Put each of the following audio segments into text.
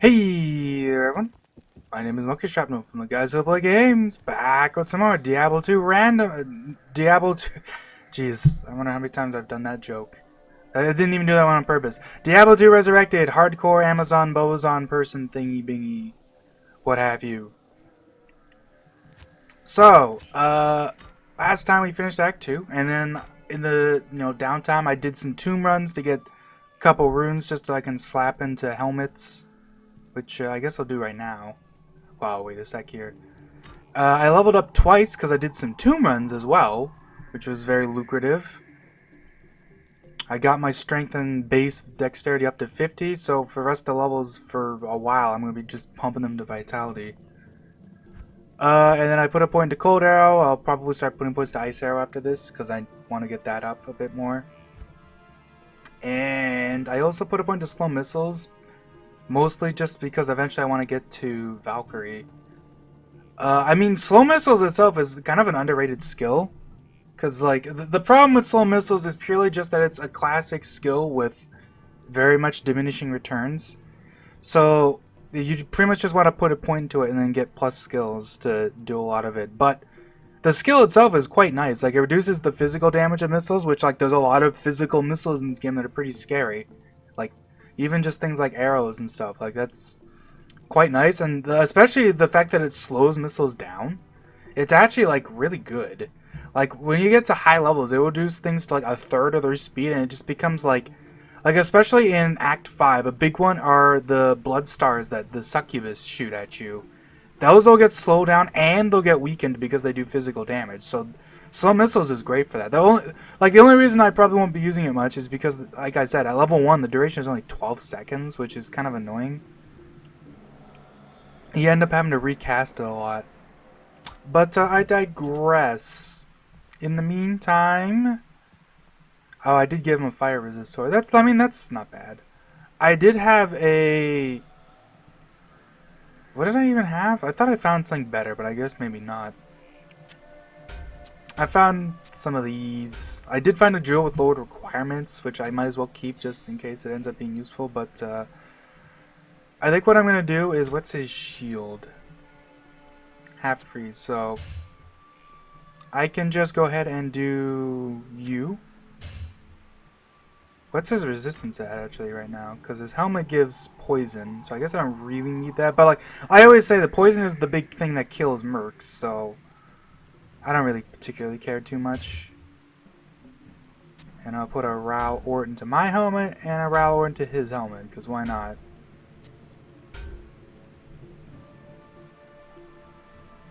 Hey there everyone, my name is Monkey Shrapnel from the guys who play games, back with some more Diablo 2 random, Diablo 2, jeez, I wonder how many times I've done that joke. I didn't even do that one on purpose. Diablo 2 Resurrected, hardcore Amazon Bozon person thingy bingy, what have you. So, last time we finished Act 2, and then in the, downtime I did some tomb runs to get a couple runes just so I can slap into helmets. Which I guess I'll do right now. Wow, wait a sec here. I leveled up twice because I did some tomb runs as well, which was very lucrative. I got my strength and base dexterity up to 50, so for the rest of the levels for a while, I'm going to be just pumping them to vitality. And then I put a point to cold arrow. I'll probably start putting points to ice arrow after this because I want to get that up a bit more. And I also put a point to slow missiles. Mostly just because eventually I want to get to Valkyrie. I mean, slow missiles itself is kind of an underrated skill. Because, like, the problem with slow missiles is purely just that it's a classic skill with very much diminishing returns. So, you pretty much just want to put a point into it and then get plus skills to do a lot of it. But the skill itself is quite nice. Like, it reduces the physical damage of missiles, which, like, there's a lot of physical missiles in this game that are pretty scary. Like, even just things like arrows and stuff, like that's quite nice, and especially the fact that it slows missiles down. It's actually like really good. Like when you get to high levels, it will do things to like a third of their speed, and it just becomes like especially in Act 5, a big one are the blood stars that the succubus shoot at you. Those will get slowed down and they'll get weakened because they do physical damage. So slow missiles is great for that. The only reason I probably won't be using it much is because, like I said, at level 1 the duration is only 12 seconds, which is kind of annoying. You end up having to recast it a lot. But I digress. In the meantime, oh, I did give him a fire resistor. That's not bad. I did have a... What did I even have? I thought I found something better, but I guess maybe not. I found some of these. I did find a jewel with lowered requirements, which I might as well keep just in case it ends up being useful, but I think what I'm going to do is, what's his shield? Half freeze, so I can just go ahead and do you. What's his resistance at actually right now? Because his helmet gives poison, so I guess I don't really need that, but like, I always say the poison is the big thing that kills mercs, so I don't really particularly care too much. And I'll put a Ral Ort into my helmet and a Ral Ort into his helmet, because why not?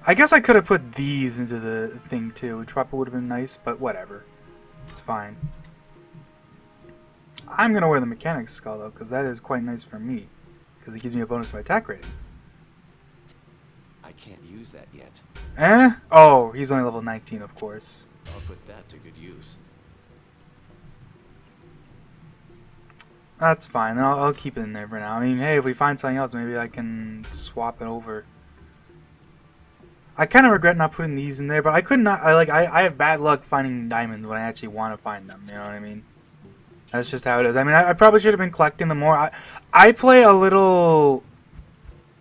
I guess I could have put these into the thing too, which probably would have been nice, but whatever. It's fine. I'm going to wear the Mechanic's Skull though, because that is quite nice for me, because it gives me a bonus to my attack rating. I can't use that yet. Eh? Oh, he's only level 19, of course. I'll put that to good use. That's fine. I'll keep it in there for now. I mean, hey, if we find something else, maybe I can swap it over. I kind of regret not putting these in there, but I could not. I have bad luck finding diamonds when I actually want to find them. You know what I mean? That's just how it is. I mean, I probably should have been collecting them more. I play a little...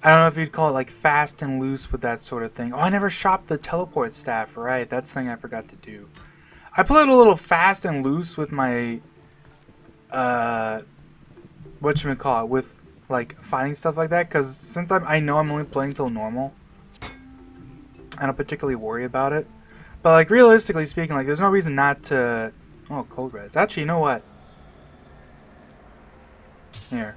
I don't know if you'd call it like fast and loose with that sort of thing. Oh, I never shopped the teleport staff, right? That's the thing I forgot to do. I played a little fast and loose with my, whatchamacallit, with like finding stuff like that. Because since I know I'm only playing till normal, I don't particularly worry about it. But like realistically speaking, like there's no reason not to... Oh, cold res. Actually, you know what? Here.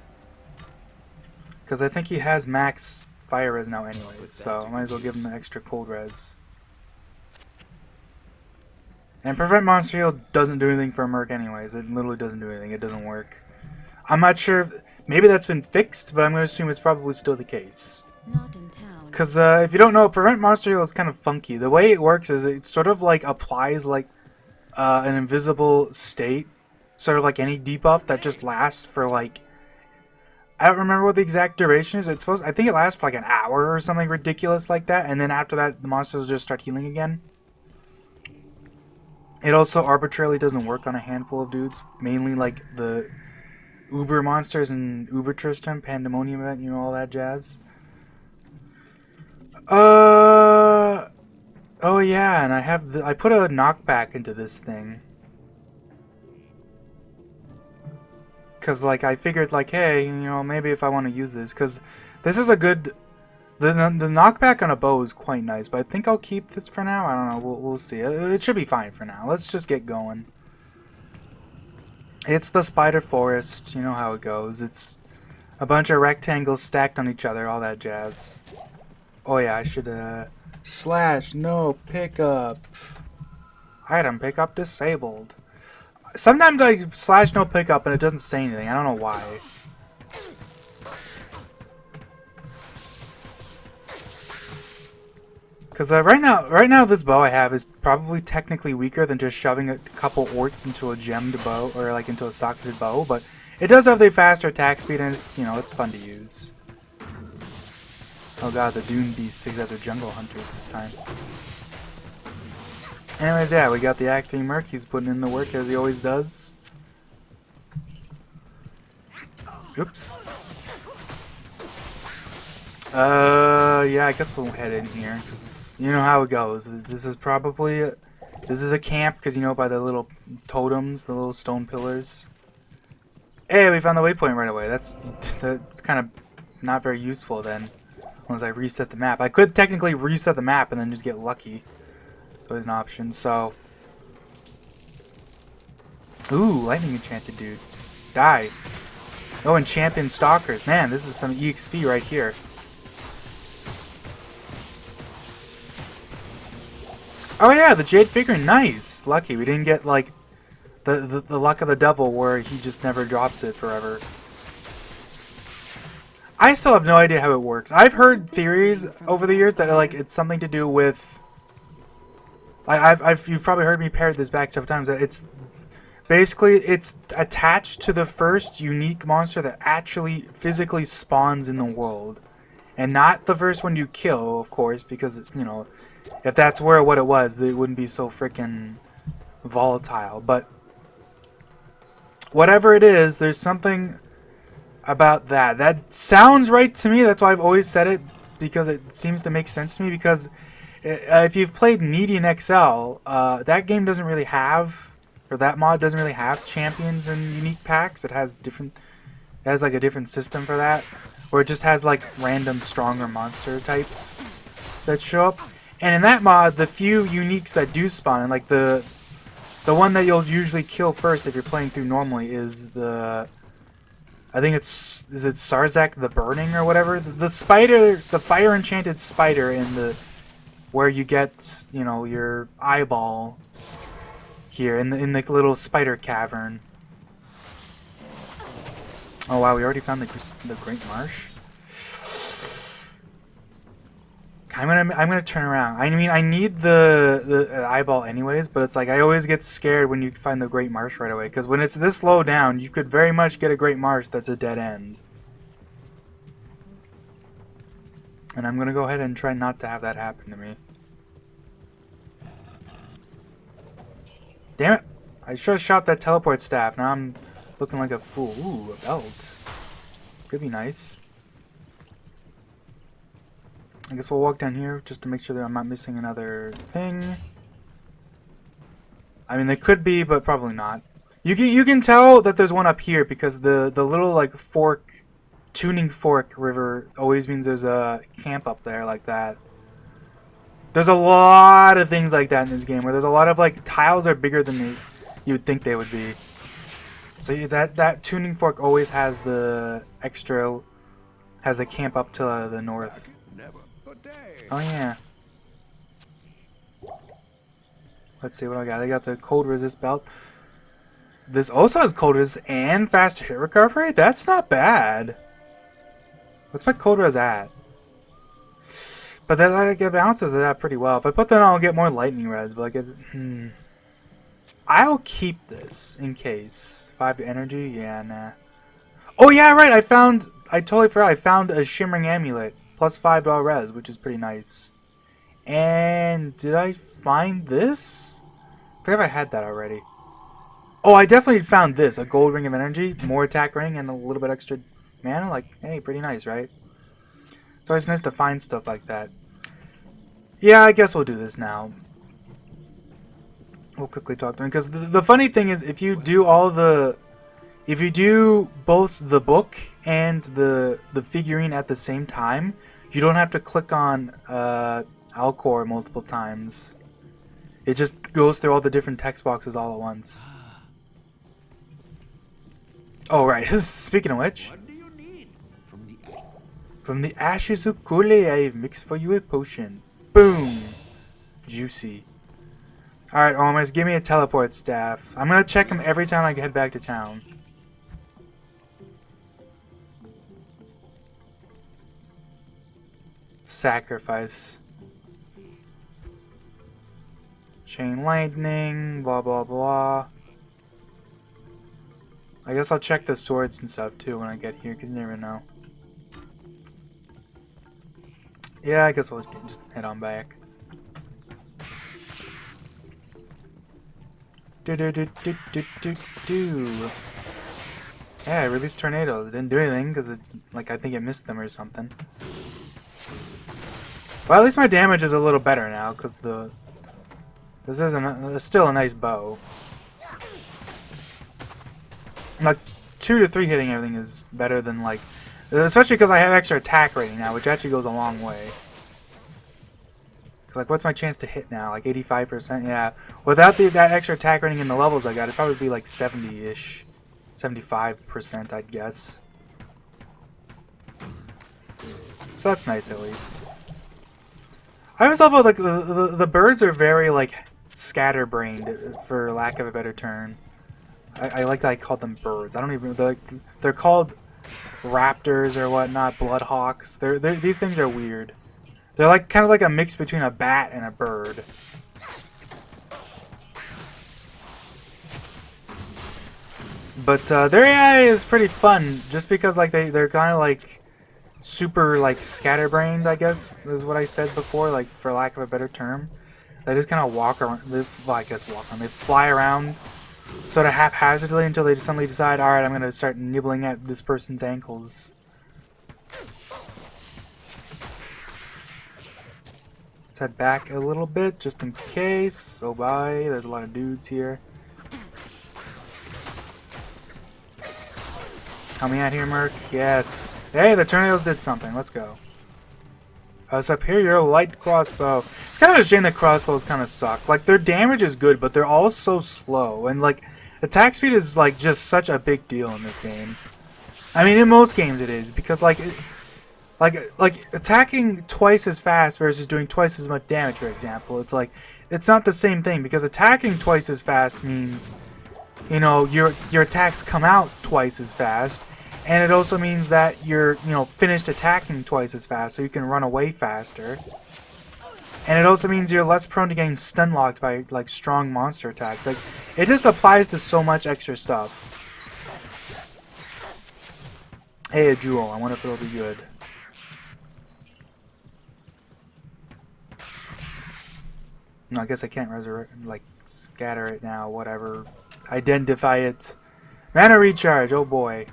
Because I think he has max fire res now anyways, so I might as well give him an extra cold res. And prevent monster heal doesn't do anything for a merc anyways. It literally doesn't do anything. It doesn't work. I'm not sure if, maybe that's been fixed, but I'm going to assume it's probably still the case. Not in town. Because if you don't know, prevent monster heal is kind of funky. The way it works is it sort of like applies like an invisible state, sort of like any debuff that just lasts for like... I don't remember what the exact duration is. I think it lasts for like an hour or something ridiculous like that, and then after that the monsters just start healing again. It also arbitrarily doesn't work on a handful of dudes, mainly like the Uber monsters and Uber Tristram, Pandemonium event, you know, all that jazz. Oh yeah, and I put a knockback into this thing. Cause like I figured like, hey, you know, maybe if I want to use this, cause this is a good. The knockback on a bow is quite nice, but I think I'll keep this for now. I don't know. We'll see. It should be fine for now. Let's just get going. It's the spider forest. You know how it goes. It's a bunch of rectangles stacked on each other. All that jazz. Oh yeah, I should slash no pickup. Item pickup disabled. Sometimes I slash no pickup and it doesn't say anything. I don't know why. Because right now this bow I have is probably technically weaker than just shoving a couple orts into a gemmed bow or like into a socketed bow, but it does have the faster attack speed and it's, you know, it's fun to use. Oh god, the Dune Beasts take out their jungle hunters this time. Anyways, yeah, we got the Act 3 Merc. He's putting in the work as he always does. Oops. Yeah, I guess we'll head in here, because you know how it goes. This is probably this is a camp, because you know by the little totems, the little stone pillars. Hey, we found the waypoint right away. That's kind of not very useful then, unless I reset the map. I could technically reset the map and then just get lucky. It's always an option. So, ooh, lightning enchanted dude, die. Oh, and champion stalkers. Man, this is some EXP right here. Oh yeah, the Jade figure, nice. Lucky we didn't get like the luck of the devil where he just never drops it forever. I still have no idea how it works. I've heard theories over the years that like it's something to do with. You've probably heard me parrot this back several times that it's basically it's attached to the first unique monster that actually physically spawns in the world, and not the first one you kill, of course, because you know if that's what it was, it wouldn't be so freaking volatile. But whatever it is, there's something about that. That sounds right to me. That's why I've always said it, because it seems to make sense to me. Because if you've played Median XL, that game doesn't really have, or that mod doesn't really have champions and unique packs. It has like a different system for that, where it just has like random stronger monster types that show up. And in that mod, the few uniques that do spawn, and like the one that you'll usually kill first if you're playing through normally is the, I think is it Sarzak the Burning or whatever? The spider, the fire enchanted spider in the, where you get, you know, your eyeball here in the little spider cavern. Oh wow, we already found the Great Marsh. I'm gonna turn around. I mean, I need the eyeball anyways, but it's like I always get scared when you find the Great Marsh right away, because when it's this low down, you could very much get a Great Marsh that's a dead end. And I'm gonna go ahead and try not to have that happen to me. Damn it! I should have shot that teleport staff. Now I'm looking like a fool. Ooh, a belt. Could be nice. I guess we'll walk down here just to make sure that I'm not missing another thing. I mean, there could be, but probably not. You can tell that there's one up here because the little like fork, tuning fork river always means there's a camp up there like that. There's a lot of things like that in this game where there's a lot of like tiles are bigger than you'd think they would be. So that tuning fork always has the extra, has a camp up to the north. Oh yeah. Let's see what I got. I got the cold resist belt. This also has cold resist and faster hit recovery? That's not bad. What's my cold res at? But that like it balances it out pretty well. If I put that on, I'll get more lightning res, but I'll keep this in case. 5 energy? Yeah, nah. Oh yeah, right, I totally forgot, I found a shimmering amulet. Plus $5 res, which is pretty nice. And did I find this? I forgot if I had that already. Oh, I definitely found this. A gold ring of energy, more attack ring, and a little bit extra mana. Like, hey, pretty nice, right? It's always nice to find stuff like that. Yeah, I guess we'll do this now. We'll quickly talk to him. Because the funny thing is, if you do all the... If you do both the book and the figurine at the same time, you don't have to click on Alcor multiple times. It just goes through all the different text boxes all at once. Oh, right. Speaking of which... What do you need? From the ashes of Kule, I have mixed for you a potion. Boom! Juicy. Alright, almost give me a teleport staff. I'm gonna check him every time I head back to town. Sacrifice. Chain lightning, blah blah blah. I guess I'll check the swords and stuff too when I get here, because you never know. Yeah, I guess we'll just head on back. Do. Yeah, I released tornado. It didn't do anything because it, like, I think it missed them or something. Well, at least my damage is a little better now because this is still a nice bow. Like 2 to 3 hitting everything is better than like, especially because I have extra attack rating now, which actually goes a long way. Like, what's my chance to hit now? Like 85%? Yeah. Without that extra attack rating in the levels I got, it'd probably be like 70-ish. 75%, I'd guess. So that's nice, at least. I always love how, like, the birds are very, like, scatterbrained, for lack of a better term. I like that I called them birds. I don't even... They're called raptors or whatnot, bloodhawks. These things are weird. They're like kind of like a mix between a bat and a bird. But their AI is pretty fun, just because like they're kind of like super like scatterbrained, I guess is what I said before, like for lack of a better term. They just kind of walk around. Well, I guess walk around. They fly around sort of haphazardly until they suddenly decide, all right, I'm gonna start nibbling at this person's ankles. Let's head back a little bit, just in case. Oh, bye. There's a lot of dudes here. Coming out here, Merc. Yes. Hey, the tornadoes did something. Let's go. A superior light crossbow. It's kind of a shame that crossbows kind of suck. Like, their damage is good, but they're all so slow. And, like, attack speed is, like, just such a big deal in this game. I mean, in most games it is, because, like... Like attacking twice as fast versus doing twice as much damage, for example, it's like it's not the same thing, because attacking twice as fast means, you know, your attacks come out twice as fast, and it also means that you're, you know, finished attacking twice as fast, so you can run away faster. And it also means you're less prone to getting stun locked by like strong monster attacks. Like, it just applies to so much extra stuff. Hey, a jewel. I wonder if it'll be good. No, I guess I can't like, scatter it now, whatever. Identify it. Mana recharge, oh boy.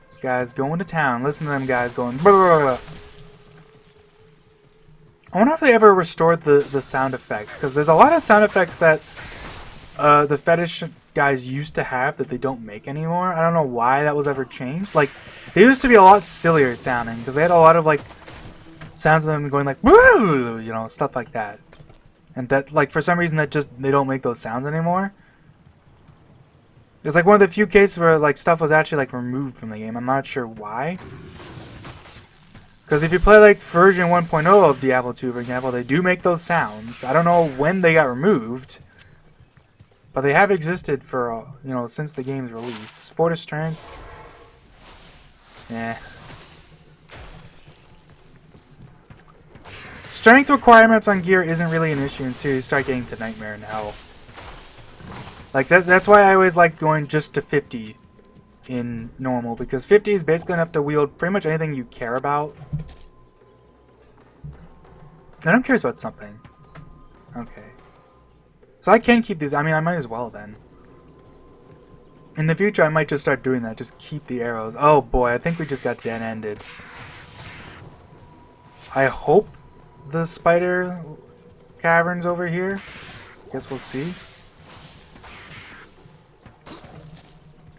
This guy's going to town. Listen to them guys going... Blah, blah, blah. I wonder if they ever restored the sound effects, because there's a lot of sound effects that the Fetish guys used to have that they don't make anymore. I don't know why that was ever changed. Like, they used to be a lot sillier sounding, because they had a lot of, like, sounds of them going like, woo, you know, stuff like that. And that, like, for some reason, they don't make those sounds anymore. It's like one of the few cases where, like, stuff was actually, like, removed from the game. I'm not sure why. Because if you play, like, version 1.0 of Diablo 2, for example, they do make those sounds. I don't know when they got removed. But they have existed for, you know, since the game's release. 4 to strength. Yeah. Strength requirements on gear isn't really an issue until you start getting to Nightmare and Hell. Like, that's why I always like going just to 50 in normal. Because 50 is basically enough to wield pretty much anything you care about. And I'm curious about something. Okay. So I can keep these. I mean, I might as well then. In the future, I might just start doing that. Just keep the arrows. Oh boy, I think we just got dead-ended. I hope the spider cavern's over here. Guess we'll see.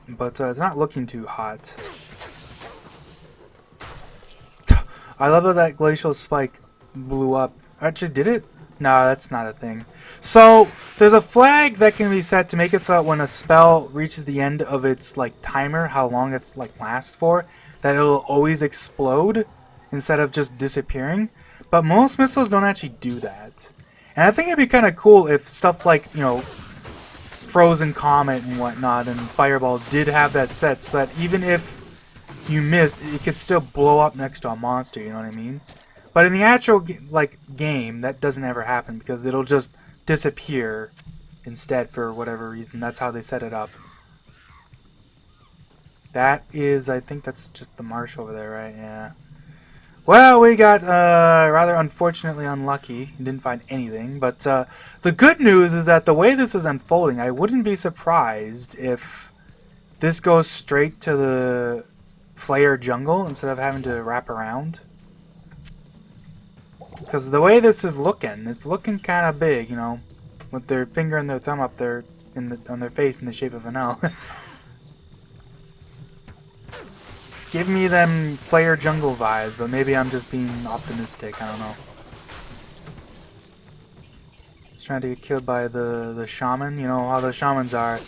But it's not looking too hot. I love that glacial spike blew up. Actually, did it? No, that's not a thing. So, there's a flag that can be set to make it so that when a spell reaches the end of its like timer, how long it's like lasts for, that it'll always explode instead of just disappearing. But most missiles don't actually do that. And I think it'd be kind of cool if stuff like, you know, Frozen Comet and whatnot and Fireball did have that set, so that even if you missed, it could still blow up next to a monster, you know what I mean? But in the actual like game, that doesn't ever happen because it'll just disappear instead for whatever reason. That's how they set it up. That is, I think that's just the marsh over there, right? Yeah. Well, we got rather unfortunately unlucky. Didn't find anything. But the good news is that the way this is unfolding, I wouldn't be surprised if this goes straight to the Flayer jungle instead of having to wrap around. Because the way this is looking, it's looking kind of big, you know, with their finger and their thumb up there on their face in the shape of an L. Give me them Flayer jungle vibes, but maybe I'm just being optimistic. I don't know. Just trying to get killed by the shaman. You know how the shamans are.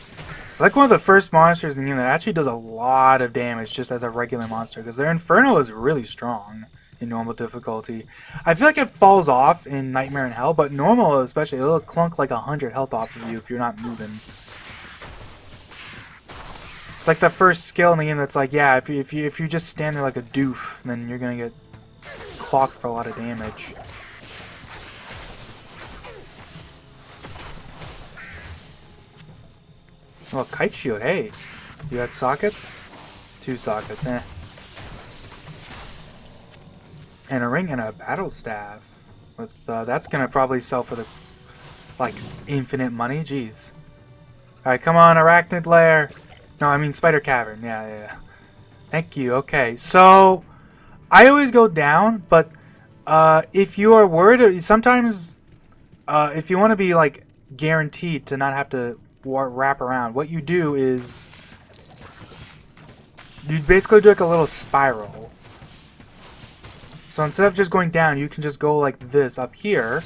Like one of the first monsters in the game that actually does a lot of damage just as a regular monster, because their Inferno is really strong in normal difficulty. I feel like it falls off in Nightmare in Hell, but normal especially, it'll clunk like 100 health off of you if you're not moving. It's like the first skill in the game that's like, yeah, if you just stand there like a doof, then you're gonna get clocked for a lot of damage. Oh, kite shield, hey. You got sockets? 2 sockets, eh. And a ring and a battle staff. With that's gonna probably sell for the like infinite money, jeez. Alright, come on, arachnid lair. No, I mean spider cavern. Yeah. Thank you. Okay, so I always go down, but if you are worried, sometimes if you want to be like guaranteed to not have to wrap around, what you do is you basically do like a little spiral. So instead of just going down, you can just go like this up here.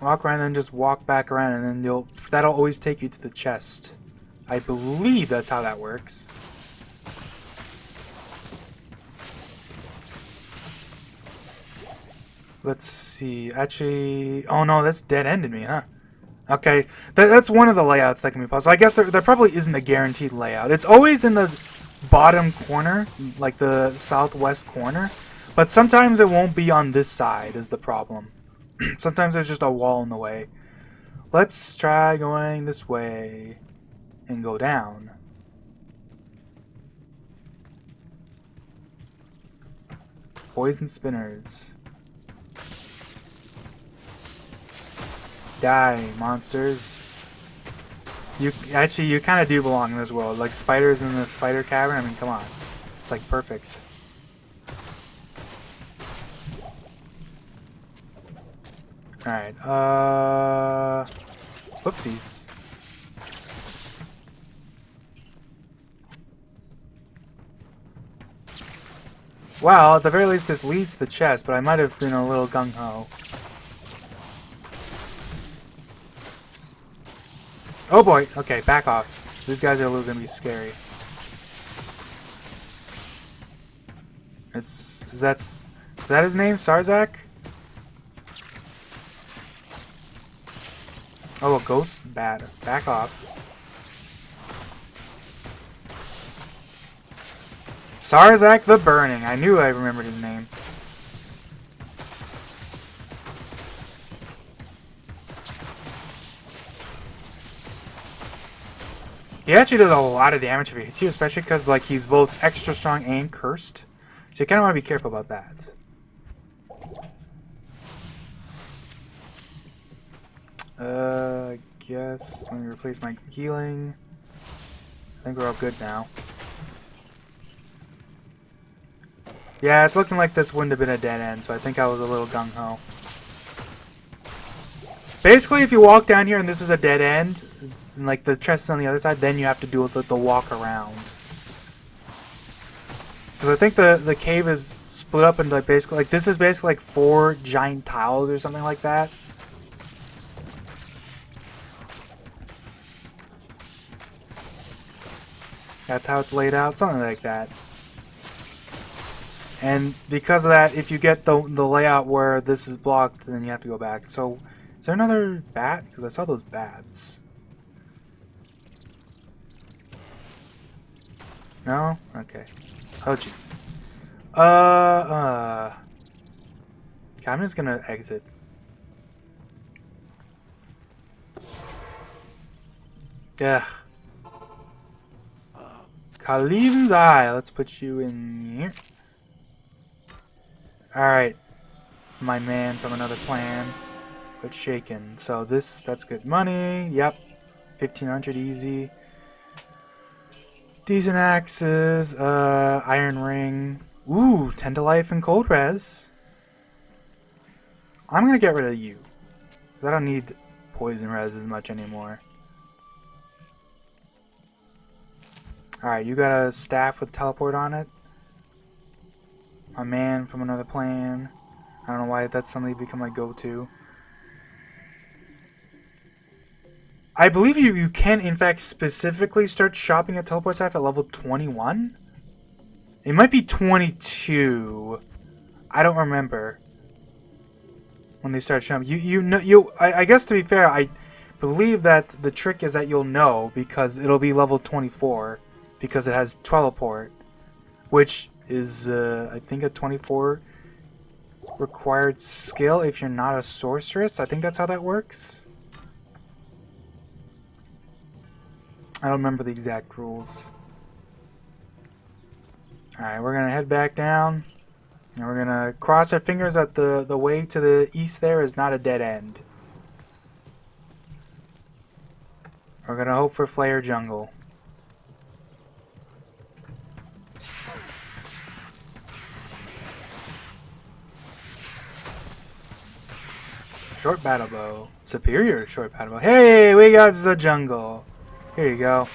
Walk around and then just walk back around, and then that'll always take you to the chest. I believe that's how that works. Let's see. Actually, oh no, that's dead-ended me, huh? Okay, that's one of the layouts that can be possible. I guess there probably isn't a guaranteed layout. It's always in the bottom corner, like the southwest corner, but sometimes it won't be on this side is the problem. Sometimes there's just a wall in the way. Let's try going this way and go down. Poison spinners. Die, monsters. You kind of do belong in this world. Like spiders in the spider cavern. I mean, come on. It's like perfect. Alright, whoopsies. Well, at the very least this leads to the chest, but I might have been a little gung-ho. Oh boy, okay, back off. These guys are a little gonna be scary. Is that his name, Sarzak? Oh, a ghost bat. Back off. Sarzak the Burning. I knew I remembered his name. He actually does a lot of damage if he hits you, especially because like he's both extra strong and cursed. So you kind of want to be careful about that. I guess let me replace my healing. I think we're all good now. Yeah, it's looking like this wouldn't have been a dead end, so I think I was a little gung-ho. Basically, if you walk down here and this is a dead end, and like the chest is on the other side, then you have to do the walk around. Because I think the cave is split up into like basically like this is basically like 4 giant tiles or something like that. That's how it's laid out, something like that. And because of that, if you get the layout where this is blocked, then you have to go back. So, is there another bat? Because I saw those bats. No? Okay. Oh, jeez. Okay, I'm just gonna exit. Ugh. Khalib's Eye. Let's put you in here. Alright. My man from another clan. But shaken. So that's good money. Yep. 1500 easy. Decent axes. Iron ring. Ooh, 10 to life and cold res. I'm gonna get rid of you. 'Cause I don't need poison res as much anymore. Alright, you got a staff with teleport on it. A man from another clan. I don't know why that's somebody become my go-to. I believe you can, in fact, specifically start shopping at teleport staff at level 21? It might be 22. I don't remember when they start shopping. I guess to be fair, I believe that the trick is that you'll know because it'll be level 24 because it has teleport, which is I think a 24 required skill if you're not a sorceress. I think that's how that works. I don't remember the exact rules. Alright, we're gonna head back down. And we're gonna cross our fingers that the way to the east there is not a dead end. We're gonna hope for Flayer Jungle. Short battle bow. Superior short battle bow. Hey, we got the jungle. Here you go.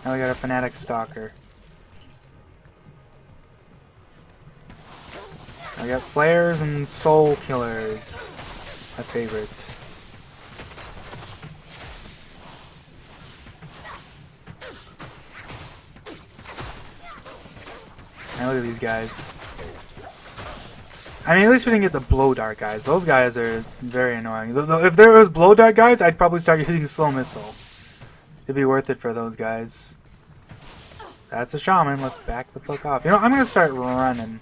Now we got a fanatic stalker. I got flares and soul killers. My favorites. Now look at these guys. I mean, at least we didn't get the blow dart guys. Those guys are very annoying. If there was blow dart guys, I'd probably start using slow missile. It'd be worth it for those guys. That's a shaman. Let's back the fuck off. You know, I'm gonna start running.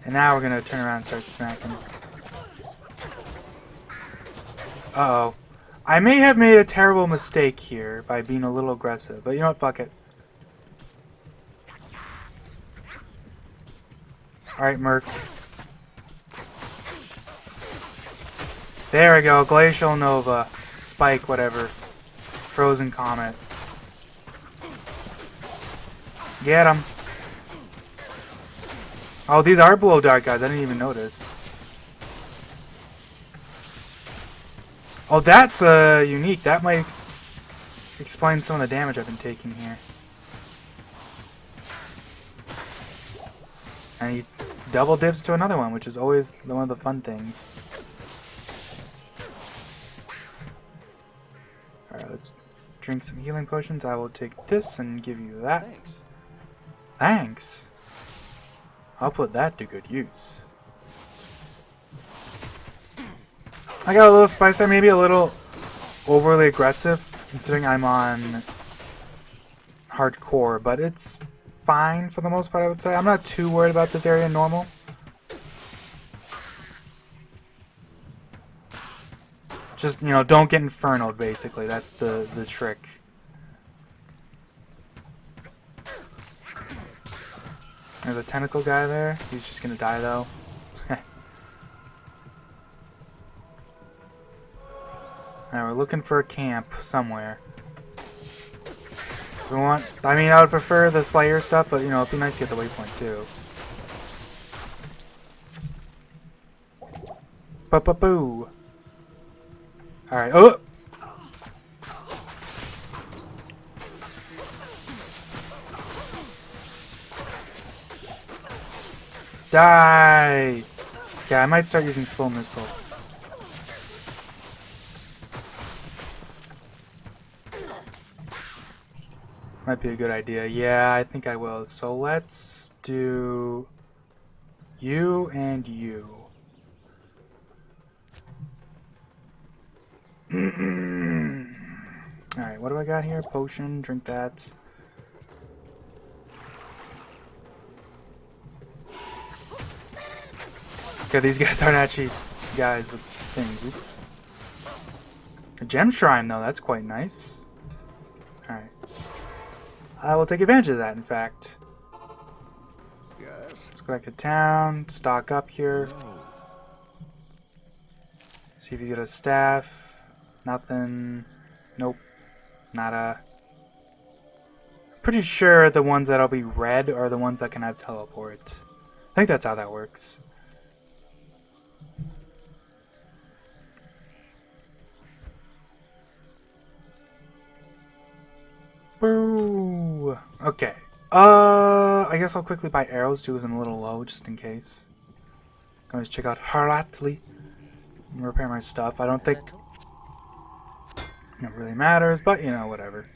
And now we're gonna turn around and start smacking. Uh-oh. I may have made a terrible mistake here by being a little aggressive, but you know what? Fuck it. Alright, Merc. There we go. Glacial Nova. Spike, whatever. Frozen Comet. Get him. Oh, these are blow dart guys. I didn't even notice. Oh, that's unique. That might explain some of the damage I've been taking here. And he double dips to another one, which is always one of the fun things. Alright, let's drink some healing potions. I will take this and give you that. Thanks. Thanks. I'll put that to good use. I got a little spice there, maybe a little overly aggressive, considering I'm on hardcore, but it's fine for the most part, I would say. I'm not too worried about this area in normal. Just, you know, don't get infernoed, basically. That's the trick. There's a tentacle guy there. He's just gonna die, though. Alright, we're looking for a camp somewhere. We want, I mean, I would prefer the Flayer stuff, but you know, it'd be nice to get the waypoint too. Ba-ba-boo! Alright, oh! Die! Yeah, I might start using slow missile. Might be a good idea. Yeah, I think I will. So let's do you and you. Alright, what do I got here? Potion, drink that. Okay, these guys aren't actually guys with things. Oops. A gem shrine, though. That's quite nice. Alright. I will take advantage of that, in fact. Yes. Let's go back to town. Stock up here. See if you get a staff. Nothing. Nope. Nada. Pretty sure the ones that'll be red are the ones that can have teleport. I think that's how that works. Boo! Okay. I guess I'll quickly buy arrows too, because I'm a little low, just in case. Can always check out Harlatli and repair my stuff. I don't think it really matters, but you know, whatever.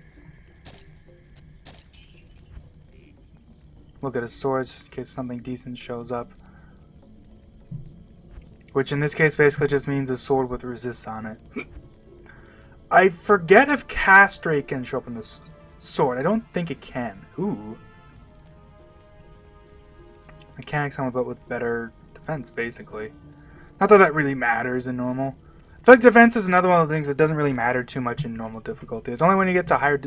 Look at his swords, just in case something decent shows up. Which in this case basically just means a sword with resist on it. I forget if castrate can show up in this sword. I don't think it can. Ooh. Mechanics on a boat with better defense, basically. Not that that really matters in normal. I feel like defense is another one of the things that doesn't really matter too much in normal difficulty. It's only when you get to higher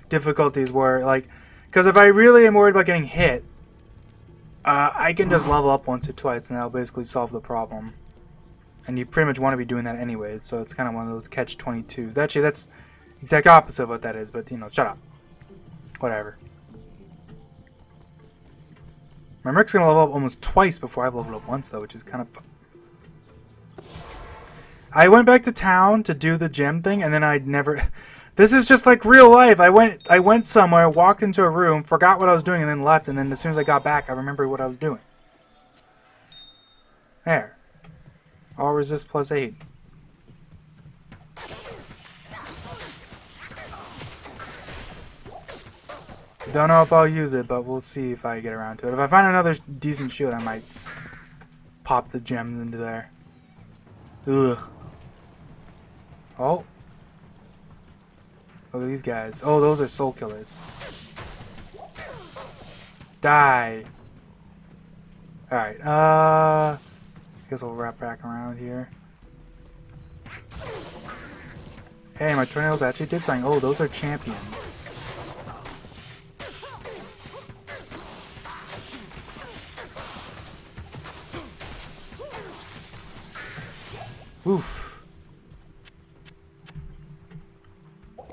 difficulties where, like, because if I really am worried about getting hit, I can just level up once or twice and that'll basically solve the problem. And you pretty much want to be doing that anyways, so it's kind of one of those catch-22s. Actually, that's the exact opposite of what that is, but, you know, shut up. Whatever. My merc's gonna level up almost twice before I've leveled up once, though, which is kind of fun. I went back to town to do the gym thing, and then I'd never... This is just like real life. I went somewhere, walked into a room, forgot what I was doing, and then left, and then as soon as I got back, I remembered what I was doing. There. All resist +8. Don't know if I'll use it, but we'll see if I get around to it. If I find another decent shield, I might pop the gems into there. Ugh. Oh. Look at these guys. Oh, those are soul killers. Die. Alright, I guess we'll wrap back around here. Hey, my tornadoes actually did something. Oh, those are champions. Oof.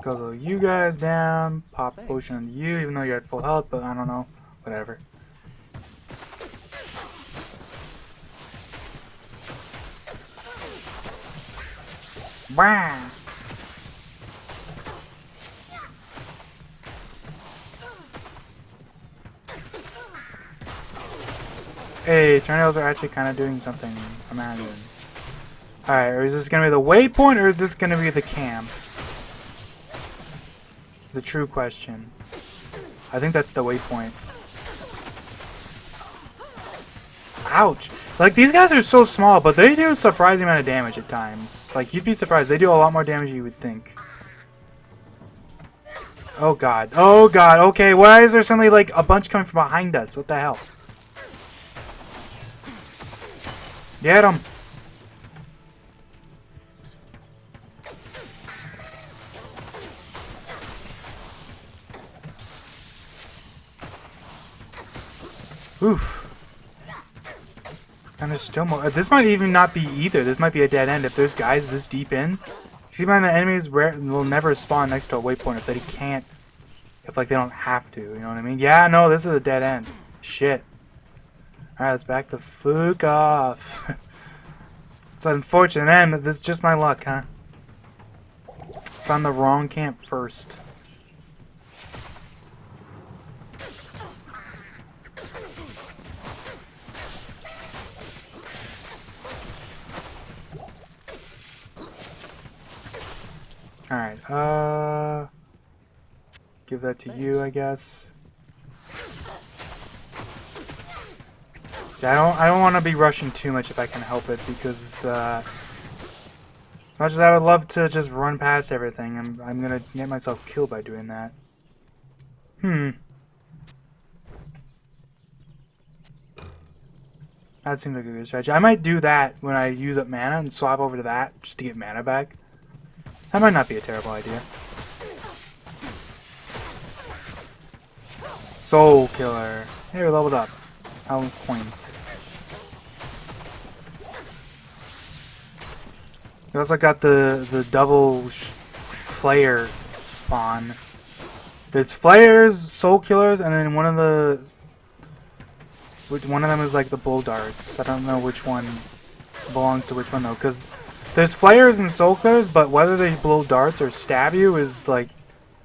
Guzzle you guys down. Pop potion on you, even though you're at full health, but I don't know. Whatever. Wow. Hey, tornadoes are actually kind of doing something. Imagine. Alright, or is this going to be the waypoint, or is this going to be the camp? The true question. I think that's the waypoint. Ouch! Like, these guys are so small, but they do a surprising amount of damage at times. Like, you'd be surprised. They do a lot more damage than you would think. Oh god. Oh god. Okay, why is there suddenly, like, a bunch coming from behind us? What the hell? Get them! Oof. And there's still more. This might even not be either. This might be a dead end. If there's guys this deep in, Keep in mind that enemies will never spawn next to a waypoint if they can't, if like they don't have to, you know what I mean? Yeah, no, this is a dead end. Shit. Alright, let's back the fuck off. It's unfortunate, man, but this is just my luck, huh? Found the wrong camp first. Alright, give that to you, I guess. Yeah, I don't want to be rushing too much if I can help it, because as much as I would love to just run past everything, I'm gonna get myself killed by doing that. That seems like a good strategy. I might do that when I use up mana and swap over to that just to get mana back. That might not be a terrible idea. Soul Killer. Hey, we leveled up. How quaint. We also got the double Flayer spawn. It's Flayers, Soul Killers, and then one of them is like the Bull Darts. I don't know which one belongs to which one though, because there's Flayers and Soul Killers, but whether they blow darts or stab you is like,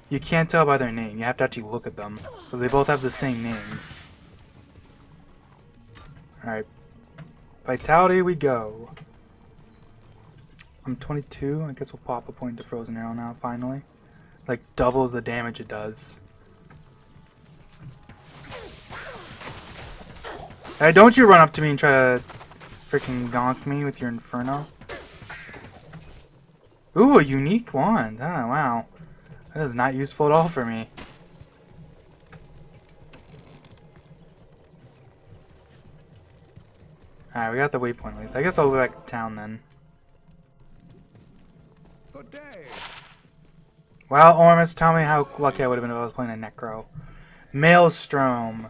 you can't tell by their name. You have to actually look at them, because they both have the same name. Alright. Vitality we go. I'm 22. I guess we'll pop a point to Frozen Arrow now, finally. Like, doubles the damage it does. Hey, don't you run up to me and try to freaking gonk me with your Inferno. Ooh, a unique wand. Oh, wow. That is not useful at all for me. Alright, we got the waypoint at least. I guess I'll go back to town then. Good day. Well, Ormus, tell me how lucky I would have been if I was playing a Necro. Maelstrom.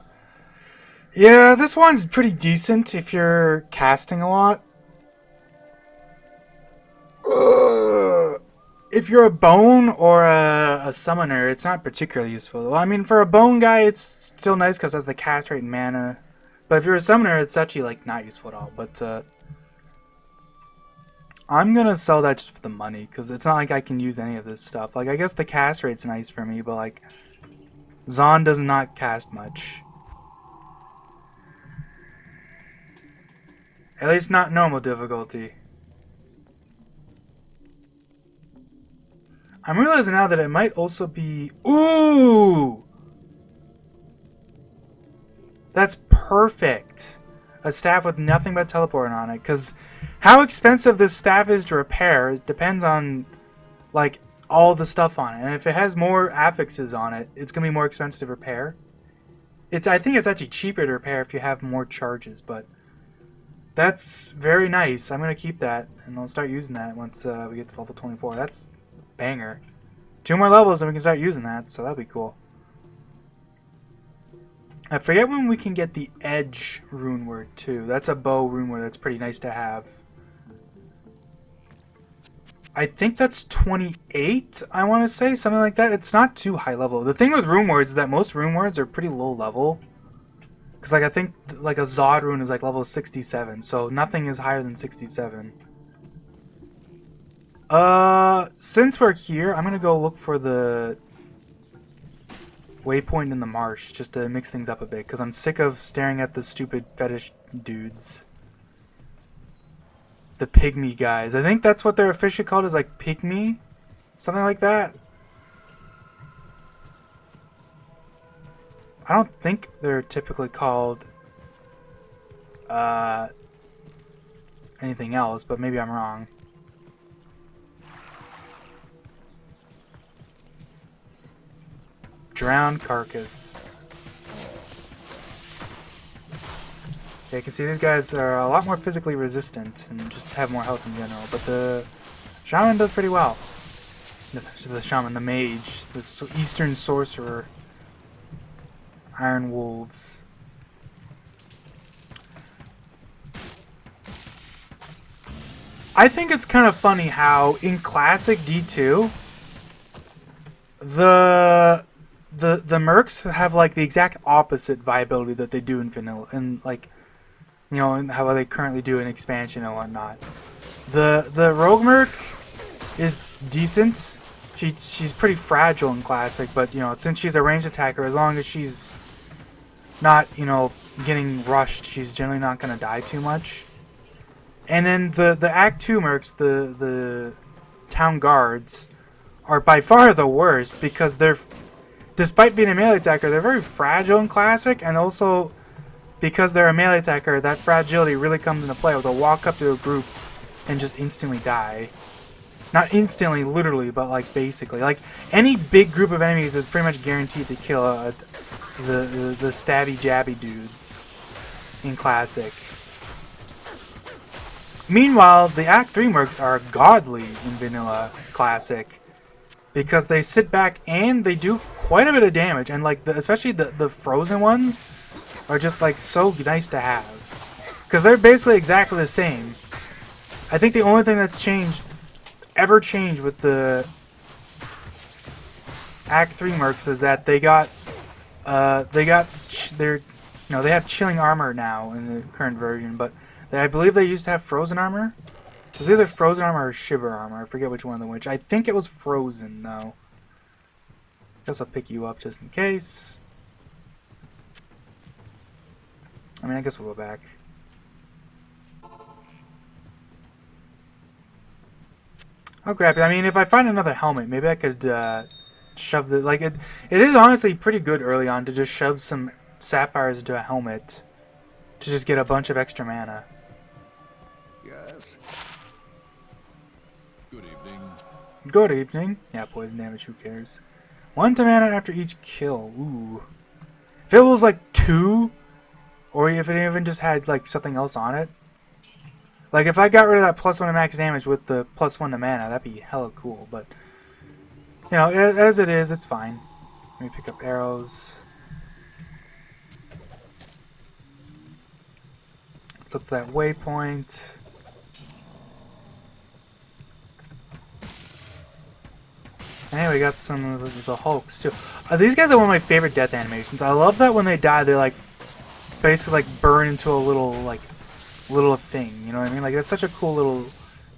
Yeah, this one's pretty decent if you're casting a lot. If you're a bone or a summoner, it's not particularly useful. Well, I mean, for a bone guy, it's still nice because it has the cast rate and mana. But if you're a summoner, it's actually like not useful at all. But I'm gonna sell that just for the money because it's not like I can use any of this stuff. Like, I guess the cast rate's nice for me, but like Zon does not cast much. At least not normal difficulty. I'm realizing now that it might also be... Ooh! That's perfect. A staff with nothing but teleport on it. Because how expensive this staff is to repair depends on, like, all the stuff on it. And if it has more affixes on it, it's going to be more expensive to repair. I think it's actually cheaper to repair if you have more charges, but... That's very nice. I'm going to keep that, and I'll start using that once we get to level 24. That's banger. 2 more levels and we can start using that, so that'll be cool. I forget when we can get the Edge rune word, too. That's a bow rune word that's pretty nice to have. I think that's 28, I want to say, something like that. It's not too high level. The thing with rune words is that most rune words are pretty low level. Because, like, I think, like, a Zod rune is, like, level 67, so nothing is higher than 67. Since we're here, I'm gonna go look for the waypoint in the marsh, just to mix things up a bit, because I'm sick of staring at the stupid fetish dudes. The pygmy guys. I think that's what they're officially called, is, like, pygmy? Something like that. I don't think they're typically called anything else, but maybe I'm wrong. Drowned carcass. Yeah, you can see these guys are a lot more physically resistant and just have more health in general, but the shaman does pretty well. The shaman, the mage, the eastern sorcerer. Iron wolves. I think it's kind of funny how in classic D2 the the mercs have like the exact opposite viability that they do in vanilla, and like you know, and how they currently do in expansion and whatnot. The rogue merc is decent. She's pretty fragile in classic, but you know, since she's a ranged attacker, as long as she's not, you know, getting rushed, she's generally not gonna die too much. And then the Act 2 mercs, the town guards, are by far the worst because they're, despite being a melee attacker, they're very fragile in classic, and also because they're a melee attacker, that fragility really comes into play. They'll walk up to a group and just instantly die. Not instantly, literally, but like basically. Like any big group of enemies is pretty much guaranteed to kill the stabby jabby dudes in classic. Meanwhile, the Act 3 mercs are godly in vanilla classic because they sit back and they do quite a bit of damage, and like especially the frozen ones are just like so nice to have because they're basically exactly the same. I think the only thing that's ever changed with the Act 3 mercs is that they have chilling armor now in the current version, but I believe they used to have frozen armor. It was either frozen armor or shiver armor. I forget which one of which. I think it was frozen though. Guess I'll pick you up just in case. I mean, I guess we'll go back. I'll grab it. I mean, if I find another helmet, maybe I could shove the like it. It is honestly pretty good early on to just shove some sapphires into a helmet to just get a bunch of extra mana. Yes. Good evening. Good evening. Yeah, poison damage. Who cares? 1 to mana after each kill. Ooh. If it was like 2, or if it even just had like something else on it. Like if I got rid of that +1 to max damage with the +1 to mana, that'd be hella cool. But you know, as it is, it's fine. Let me pick up arrows. Let's look for that waypoint. And we got some of the Hulks too. These guys are one of my favorite death animations. I love that when they die, they like basically like burn into a little thing. You know what I mean? Like that's such a cool little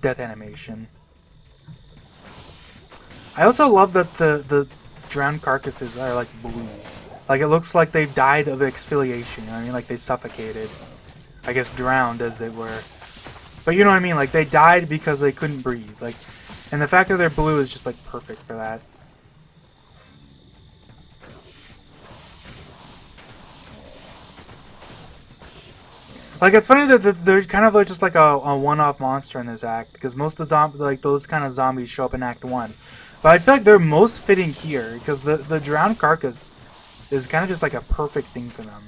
death animation. I also love that the drowned carcasses are like blue. Like it looks like they've died of exfoliation. You know what I mean? Like they suffocated. I guess drowned as they were. But you know what I mean? Like they died because they couldn't breathe. Like, and the fact that they're blue is just like perfect for that. Like it's funny that they're kind of like just like a one-off monster in this act because most of the those kind of zombies show up in Act 1. But I feel like they're most fitting here because the drowned carcass is kind of just like a perfect thing for them.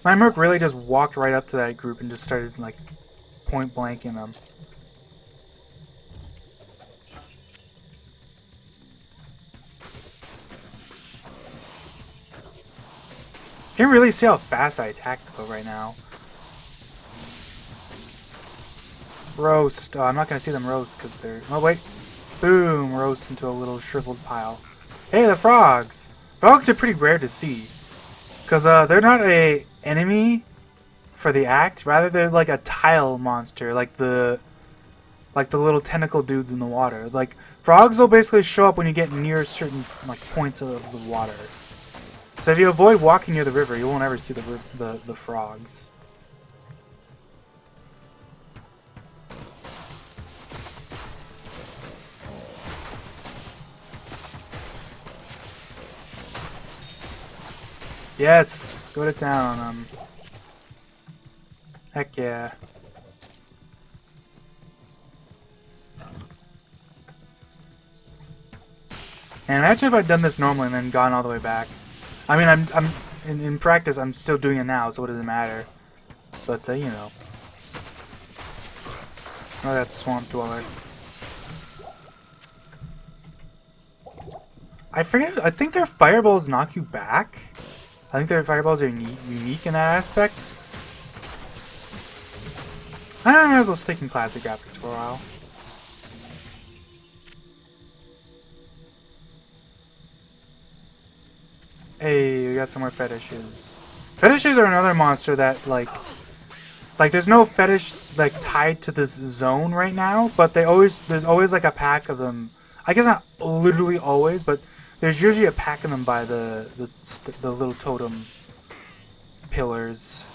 My merc really just walked right up to that group and just started like point blanking them. You can really see how fast I attack though right now. Roast. Oh, I'm not gonna see them roast because they're. Oh wait. Boom! Roast into a little shriveled pile. Hey, the frogs. Frogs are pretty rare to see because they're not a enemy for the act. Rather, they're like a tile monster, like the little tentacle dudes in the water. Like frogs will basically show up when you get near certain like points of the water. So if you avoid walking near the river, you won't ever see the frogs. Yes, go to town on them. Heck yeah. And imagine if I'd done this normally and then gone all the way back. I mean, I'm in practice, I'm still doing it now, so what does it matter? But, you know. Oh, that's Swamp Dweller. I forget. I think their fireballs knock you back. I think their fireballs are unique in that aspect. I might as well stick in classic graphics for a while. Hey, we got some more fetishes. Fetishes are another monster that like there's no fetish like tied to this zone right now, but there's always like a pack of them. I guess not literally always, but there's usually a pack of them by the little totem pillars.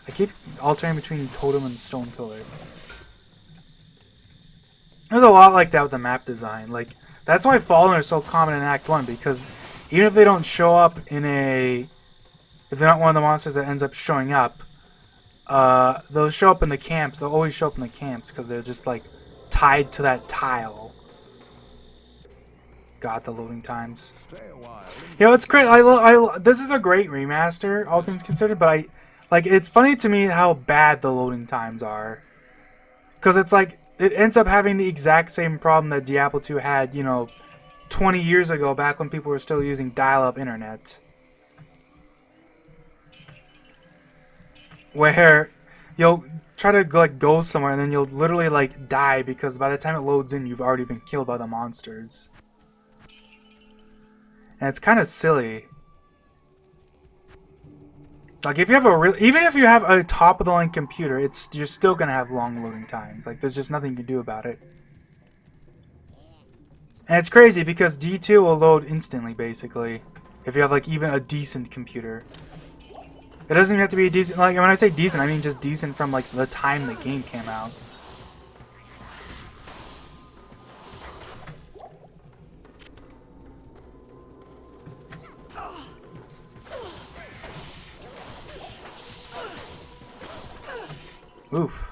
I keep alternating between totem and stone pillar. There's a lot like that with the map design. Like that's why Fallen are so common in Act 1, because even if they don't show up in a... If they're not one of the monsters that ends up showing up, they'll show up in the camps. They'll always show up in the camps because they're just like tied to that tile. God, the loading times. You know, it's great. This is a great remaster, all things considered, but it's funny to me how bad the loading times are. Because it's like, it ends up having the exact same problem that Diablo 2 had, you know, 20 years ago, back when people were still using dial-up internet. Where you'll try to like go somewhere and then you'll literally like die because by the time it loads in, you've already been killed by the monsters. And it's kind of silly. Like if you have even if you have a top of the line computer, you're still gonna have long loading times. Like there's just nothing you can do about it. And it's crazy because D2 will load instantly, basically, if you have like even a decent computer. It doesn't even have to be a decent. Like when I say decent, I mean just decent from like the time the game came out. Oof.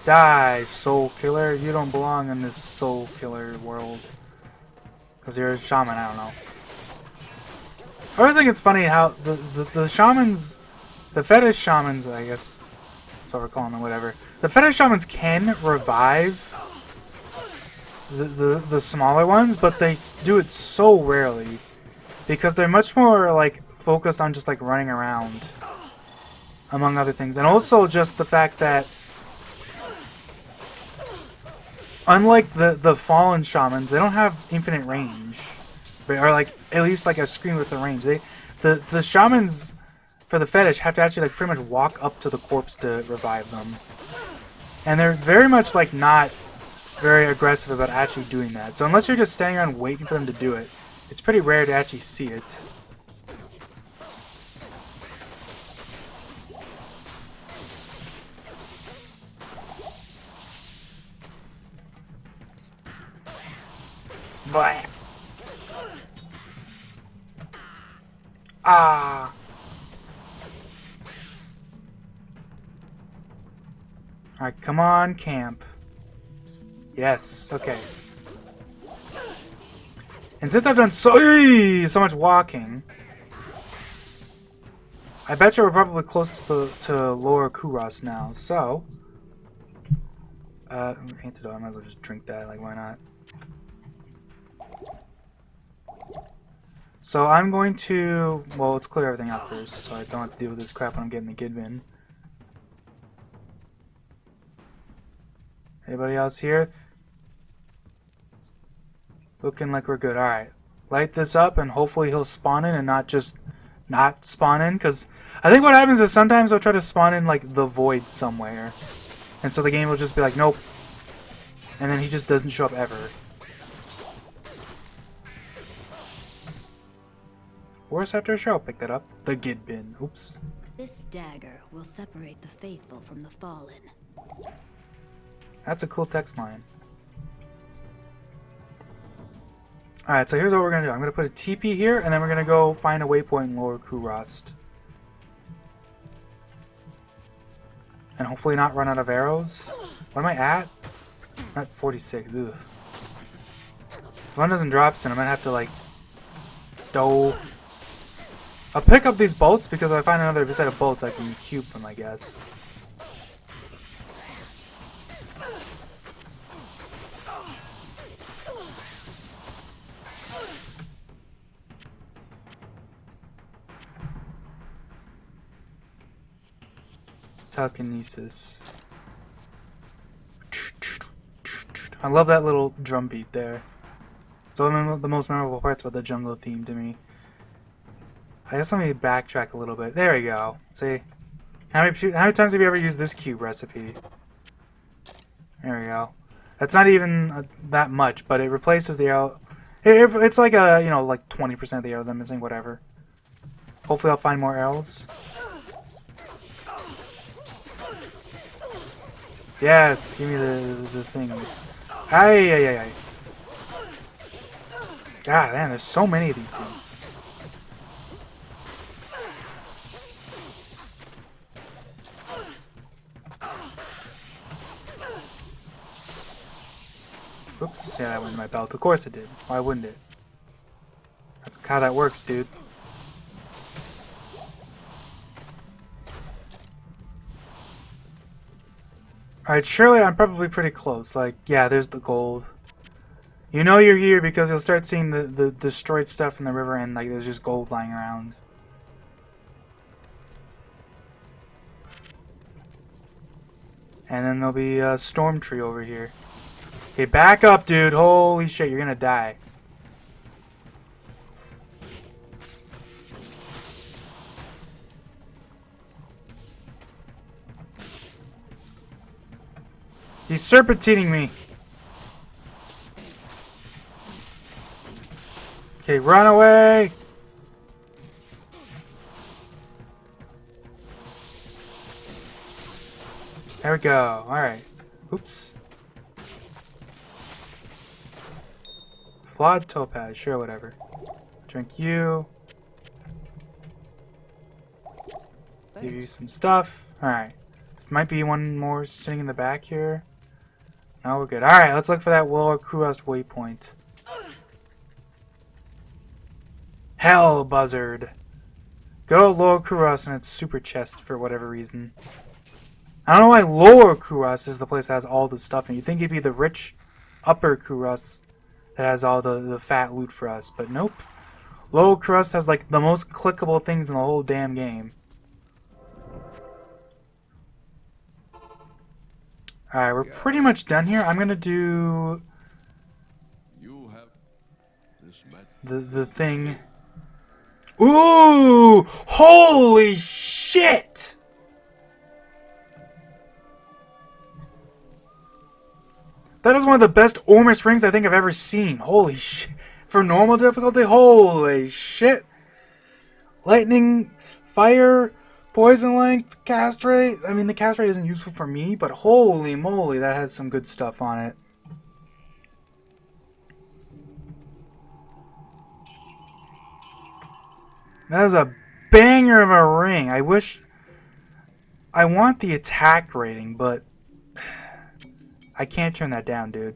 Die, soul killer. You don't belong in this soul killer world. Because you're a shaman, I don't know. I always think it's funny how the shamans, the fetish shamans, I guess that's what we're calling them, whatever. The fetish shamans can revive the smaller ones, but they do it so rarely. Because they're much more like focused on just like running around, among other things. And also just the fact that unlike the fallen shamans, they don't have infinite range, or like at least like a screen with the range. The shamans for the fetish have to actually like pretty much walk up to the corpse to revive them, and they're very much like not very aggressive about actually doing that. So unless you're just standing around waiting for them to do it, it's pretty rare to actually see it. Blah. Ah. Alright, come on, camp. Yes, okay. And since I've done so much walking, I bet you we're probably close to Lower Kuros now, so... antidote, I might as well just drink that, like, why not? So I'm going to... Well, let's clear everything out first, so I don't have to deal with this crap when I'm getting the Gid bin. Anybody else here? Looking like we're good. Alright. Light this up and hopefully he'll spawn in and not just not spawn in. Because I think what happens is sometimes they'll try to spawn in like the void somewhere. And so the game will just be like, nope. And then he just doesn't show up ever. Where's after a show? Pick that up. The Gid bin. Oops. This dagger will separate the faithful from the fallen. That's a cool text line. Alright, so here's what we're going to do. I'm going to put a TP here, and then we're going to go find a waypoint in Lower Kuros. And hopefully not run out of arrows. What am I at? I'm at 46. Ugh. If one doesn't drop soon, I might have to, like, I'll pick up these bolts because if I find another set of bolts, I can cube them, I guess. Telekinesis. I love that little drum beat there. It's one of the most memorable parts about the jungle theme to me. I guess let me backtrack a little bit. There we go. See? How many times have you ever used this cube recipe? There we go. That's not even that much, but it replaces the arrow. It's like a, you know, like 20% of the arrows I'm missing, whatever. Hopefully I'll find more arrows. Yes, give me the things. Ay. God, man, there's so many of these things. Oops, yeah, that went in my belt. Of course it did. Why wouldn't it? That's how that works, dude. Alright, surely I'm probably pretty close. Like, yeah, there's the gold. You know you're here because you'll start seeing the destroyed stuff in the river and like there's just gold lying around. And then there'll be a storm tree over here. Okay, back up, dude. Holy shit, you're gonna die. He's serpentining me. Okay, run away. There we go. Alright. Oops. Flawed topaz. Sure, whatever. Drink you. Give you some stuff. Alright. Might be one more sitting in the back here. No, we're good. Alright, let's look for that Lower Kurast waypoint. Hell, buzzard. Go to Lower Kurast and its super chest for whatever reason. I don't know why Lower Kurast is the place that has all the stuff, and you'd think it'd be the rich Upper Kurast that has all the fat loot for us, but nope. Lower Kurast has like the most clickable things in the whole damn game. Alright, we're pretty much done here. I'm gonna do the thing. Ooh! Holy shit! That is one of the best Ormus rings I think I've ever seen. Holy shit. For normal difficulty, holy shit. Lightning, fire, poison length, cast rate. I mean, the cast rate isn't useful for me, but holy moly, that has some good stuff on it. That is a banger of a ring. I wish... I want the attack rating, but... I can't turn that down, dude.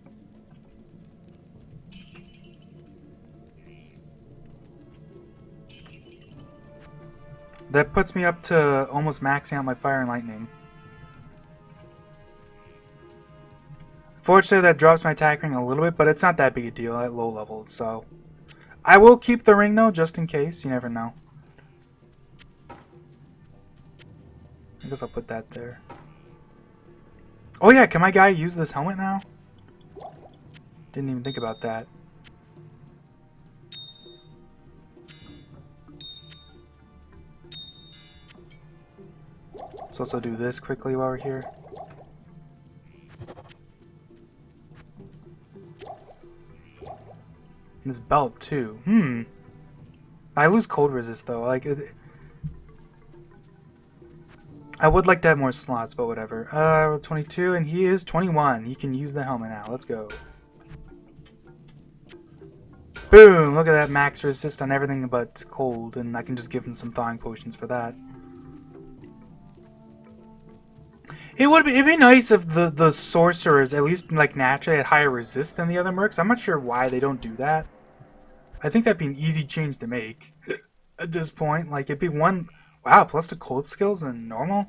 That puts me up to almost maxing out my fire and lightning. Fortunately, that drops my attack ring a little bit, but it's not that big a deal at low levels, so... I will keep the ring, though, just in case. You never know. I guess I'll put that there. Oh yeah, can my guy use this helmet now? Didn't even think about that. Let's also do this quickly while we're here. This belt too. I lose cold resist though. Like, I would like to have more slots, but whatever. 22, and he is 21. He can use the helmet now. Let's go. Boom! Look at that max resist on everything but cold, and I can just give him some thawing potions for that. It'd be nice if the sorcerers, at least like naturally, had higher resist than the other mercs. I'm not sure why they don't do that. I think that'd be an easy change to make at this point. Like, it'd be one... Wow, plus the cold skills and normal?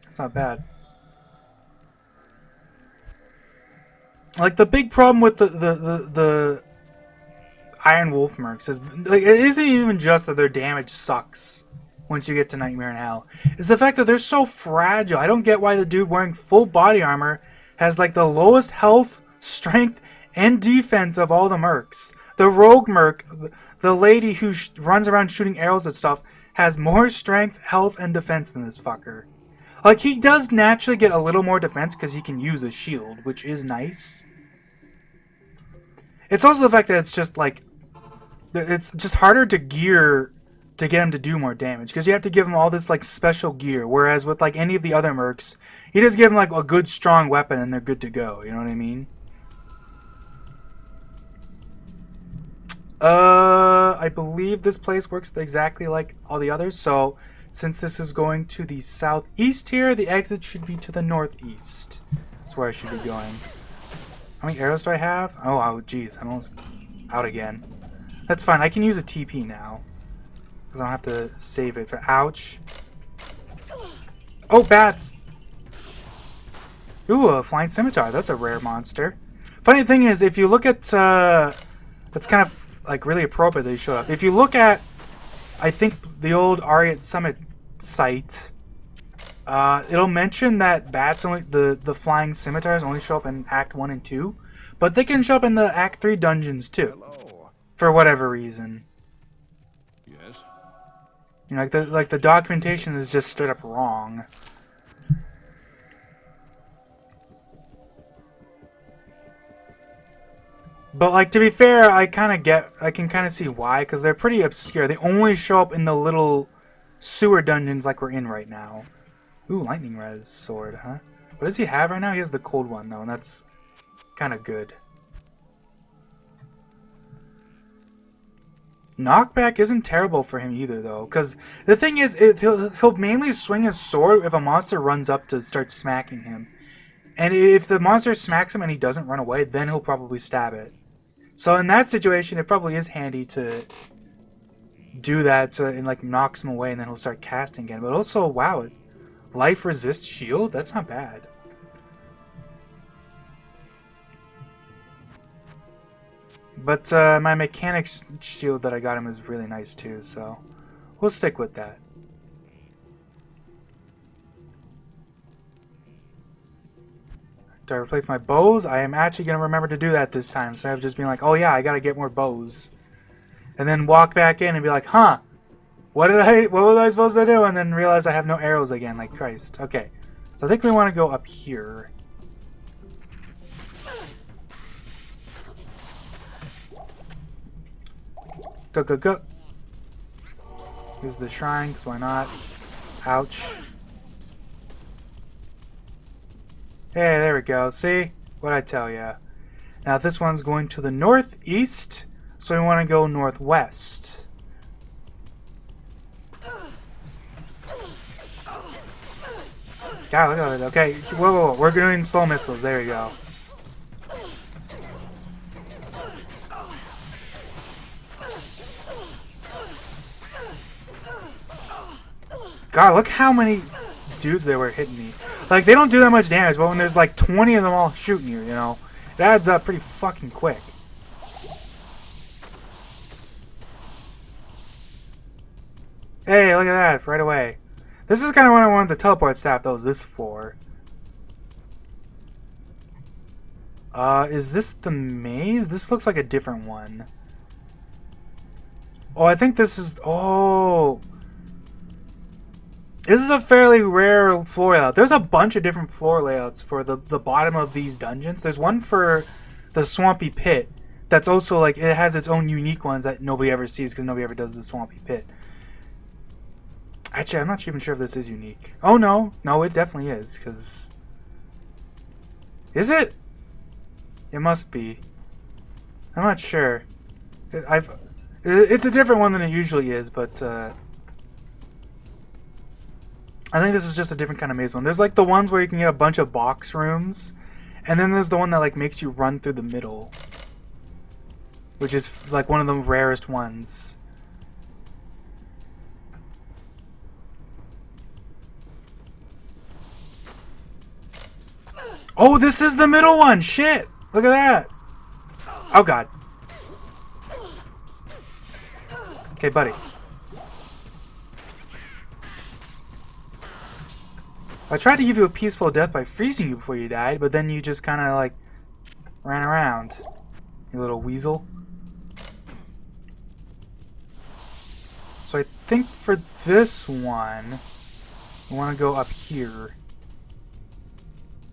It's not bad. Like, the big problem with the Iron Wolf mercs is... Like, it isn't even just that their damage sucks. once you get to Nightmare in Hell, is the fact that they're so fragile. I don't get why the dude wearing full body armor has like the lowest health, strength, and defense of all the mercs. The rogue merc, the lady who runs around shooting arrows at stuff, has more strength, health, and defense than this fucker. Like, he does naturally get a little more defense because he can use a shield, which is nice. It's also the fact that it's just, like, it's just harder to gear to get him to do more damage. Because you have to give him all this, like, special gear. Whereas with, like, any of the other mercs, you just give them, like, a good, strong weapon and they're good to go. You know what I mean? I believe this place works exactly like all the others. So, since this is going to the southeast here, the exit should be to the northeast. That's where I should be going. How many arrows do I have? Oh, geez. I'm almost out again. That's fine. I can use a TP now. Because I don't have to save it for... Ouch. Oh, bats! Ooh, a flying scimitar. That's a rare monster. Funny thing is, if you look at... that's kind of, like, really appropriate that he showed up. If you look at... I think the old Ariat Summit site, it'll mention that bats only the flying scimitars only show up in Act 1 and 2, but they can show up in the Act 3 dungeons too. Hello. For whatever reason. Yes. You know, like the documentation is just straight up wrong. But, like, to be fair, I can kind of see why, because they're pretty obscure. They only show up in the little sewer dungeons like we're in right now. Ooh, lightning res sword, huh? What does he have right now? He has the cold one, though, and that's kind of good. Knockback isn't terrible for him either, though, because the thing is, he'll mainly swing his sword if a monster runs up to start smacking him. And if the monster smacks him and he doesn't run away, then he'll probably stab it. So in that situation, it probably is handy to do that so it like knocks him away and then he'll start casting again. But also, wow, life resist shield? That's not bad. But my mechanics shield that I got him is really nice too, so we'll stick with that. Do I replace my bows? I am actually going to remember to do that this time, instead of just being like, oh yeah, I got to get more bows. And then walk back in and be like, huh, what was I supposed to do? And then realize I have no arrows again, like Christ. Okay, so I think we want to go up here. Go, go, go. Here's the shrine, because why not? Ouch. Hey, there we go. See? What'd I tell ya? Now this one's going to the northeast, so we want to go northwest. God, look at it. Okay, whoa. We're doing slow missiles. There we go. God, look how many dudes they were hitting me. Like, they don't do that much damage, but when there's like 20 of them all shooting you, you know, it adds up pretty fucking quick. Hey, look at that, right away. This is kind of when I wanted the teleport staff, though, is this floor. Is this the maze? This looks like a different one. Oh, I think this is... Oh... This is a fairly rare floor layout. There's a bunch of different floor layouts for the bottom of these dungeons. There's one for the Swampy Pit that's also like, it has its own unique ones that nobody ever sees because nobody ever does the Swampy Pit. Actually, I'm not even sure if this is unique. Oh no, no, it definitely is, because... Is it? It must be. I'm not sure. It's a different one than it usually is, but I think this is just a different kind of maze one. There's like the ones where you can get a bunch of box rooms, and then there's the one that like makes you run through the middle, which is like one of the rarest ones. Oh, this is the middle one! Shit! Look at that! Oh god. Okay, buddy. I tried to give you a peaceful death by freezing you before you died, but then you just kind of like ran around. You little weasel. So I think for this one, we want to go up here.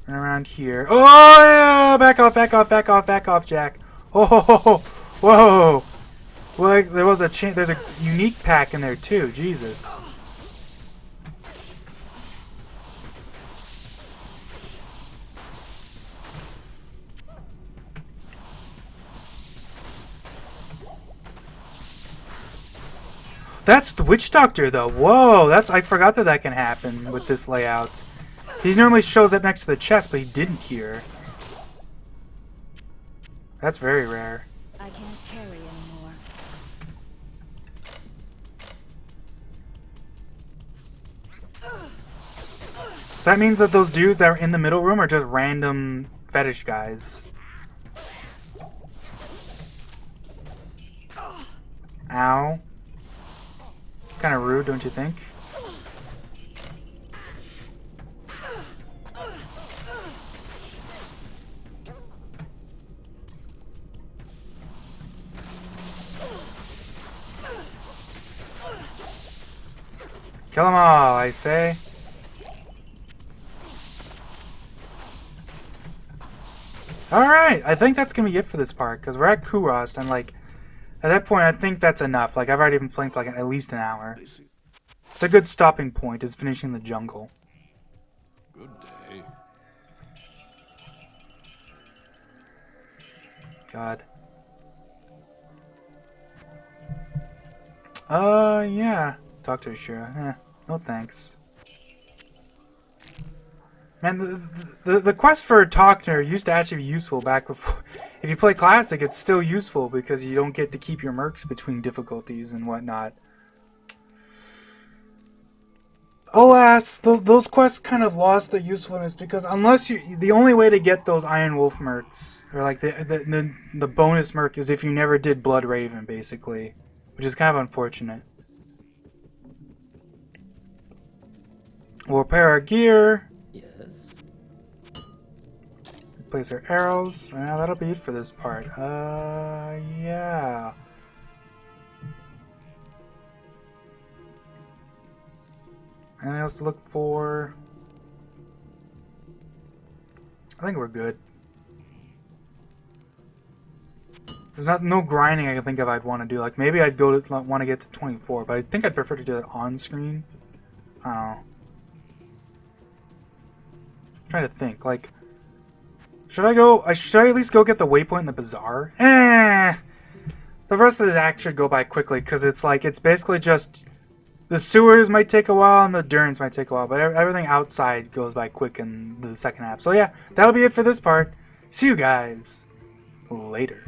Run around here. Oh yeah! Back off, back off, back off, back off, Jack. Oh, ho, ho, ho. Whoa! Well, like, there was a there's a unique pack in there too. Jesus. That's the Witch Doctor, though. Whoa, I forgot that that can happen with this layout. He normally shows up next to the chest, but he didn't here. That's very rare. I can't carry anymore. So that means that those dudes that are in the middle room are just random fetish guys. Ow. Kind of rude, don't you think? Kill them all, I say. Alright, I think that's gonna be it for this part, because we're at Kurost, and like, at that point I think that's enough. Like, I've already been playing for like at least an hour. It's a good stopping point, is finishing the jungle. Good day. God. Yeah. Dr. Shira. No thanks. Man, the quest for Talkner used to actually be useful back before. If you play Classic, it's still useful because you don't get to keep your mercs between difficulties and whatnot. Alas, those quests kind of lost their usefulness because unless the only way to get those Iron Wolf mercs, or like the bonus merc, is if you never did Blood Raven, basically, which is kind of unfortunate. We'll repair our gear. Yes. Place our arrows. That'll be it for this part. Yeah. Anything else to look for? I think we're good. There's no grinding I can think of I'd want to do. Like, maybe I'd want to get to 24, but I think I'd prefer to do that on screen. I don't know. I'm trying to think. Like, should I at least go get the waypoint in the bazaar? The rest of the act should go by quickly, because it's like, it's basically just, the sewers might take a while and the Durns might take a while, but everything outside goes by quick in the second half. So yeah, that'll be it for this part. See you guys later.